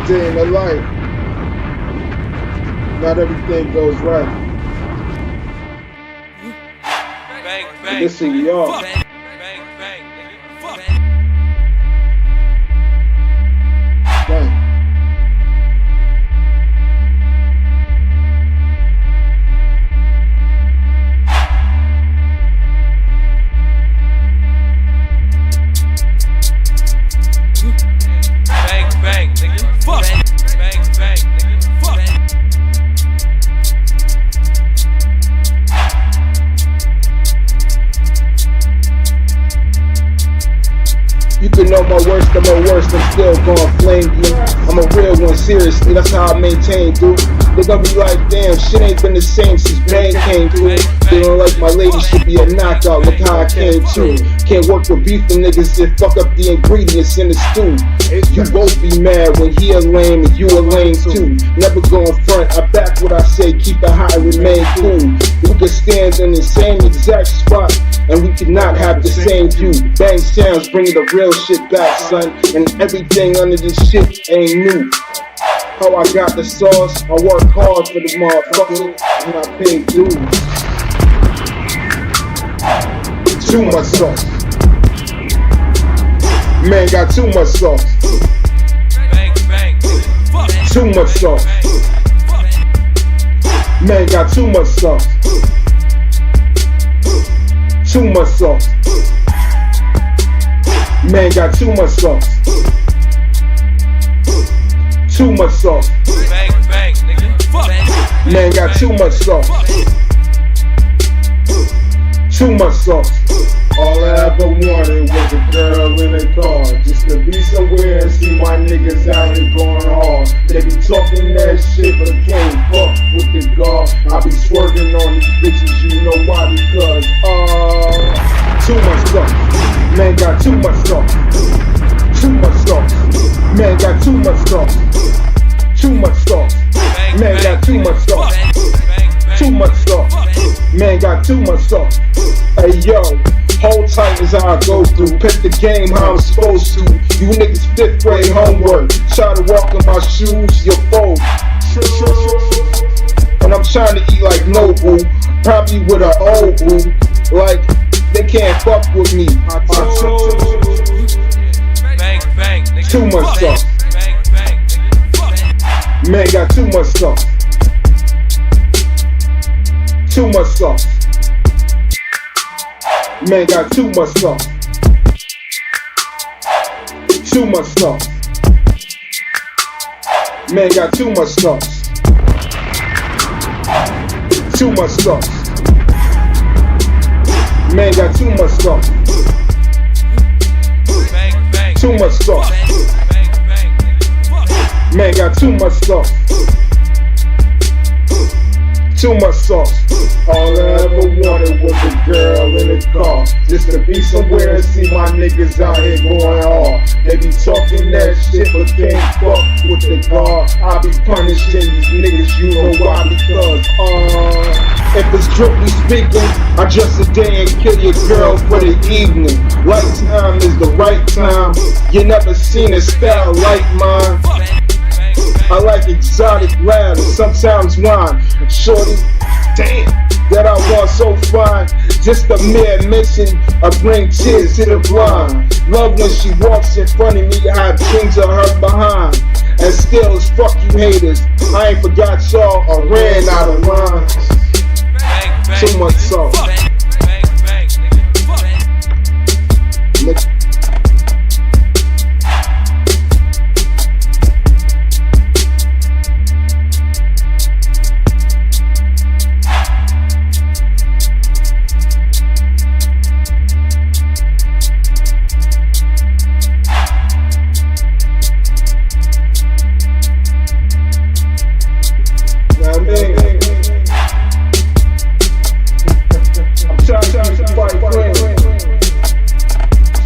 Day in the life. Not everything goes right. Bang, bang. Listen, y'all. Bang, bang, bang, nigga. Fuck. Bang. Bang, bang, nigga. Fuck. Bang, bang, nigga. Fuck. You can know my worst, I'm my worst, I'm still gon' flame you. I'm a real one, seriously, that's how I maintain, dude. They gonna be like, damn, shit ain't been the same since Bang came through. Feeling like my lady should be a knockout, look how I came too. Can't work with beefing niggas that fuck up the ingredients in the stew. You both be mad when he a lame and you a lame too. Never go in front, I back what I say, keep it high, remain cool. We can stand in the same exact spot, and we cannot have the same view. Bang sounds bringing the real shit back, son, and everything under this shit ain't new. How I got the sauce, I work hard for the motherfucker, and I pay dues. Too much sauce. Man got too much sauce. Bang, bang. Fuck. Too much sauce. Man got too much sauce. Too much sauce. Man got too much sauce. Too much sauce. Bang, bang, nigga. Fuck. Man got too much sauce. Too much sauce. All I ever wanted was a girl in a car, just to be somewhere and see my niggas out here going hard. They be talking that shit, but can't fuck with the guard. I be swerving on these bitches, you know why? Because too much sauce. Man got too much sauce. Too much sauce. Man got too much sauce. Too much sauce. Man got too much sauce. Too much sauce. Man got too much sauce. Hey yo, hold tight as I go through. Pick the game how I'm supposed to. You niggas 5th grade homework. Try to walk in my shoes, you're fold. And I'm trying to eat like Nobu, probably with an old boo. Like they can't fuck with me. Bang, bang, nigga. Too much sauce. Bang, bang, nigga. Fuck. Man got too much sauce. Too much sauce. Man got too much sauce. Too much sauce. Man got too much sauce. Too much sauce. Man got too much sauce. Bang, bang. Too much sauce. Bang, bang, nigga. Fuck. Man got too much sauce. Too much sauce. All I ever wanted was a girl in a car, just to be somewhere and see my niggas out here going hard. They be talking that shit but can't fuck with the guard. I be punishing these niggas, you know why? Because if it's strictly speaking, I just a day and kill your girl for the evening. Right time is the right time. You never seen a style like mine. I like exotic loud and sometimes wine. Shorty, damn, that I want so fine. Just a mere mention, I bring tears to the blind. Love when she walks in front of me, I have dreams of her behind. And still as fuck you haters, I ain't forgot y'all, I ran out of lines. Too much sauce. Bang, bang, nigga. Fuck.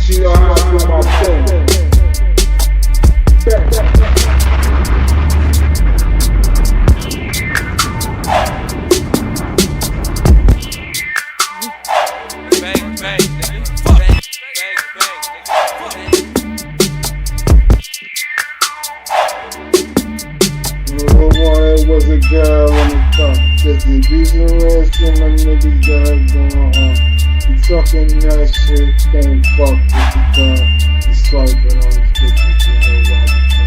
She was a girl in the car. Just the reason where some my niggas got it going on. You talking that shit, can't fuck with the car. You swiping on these bitches, you know why.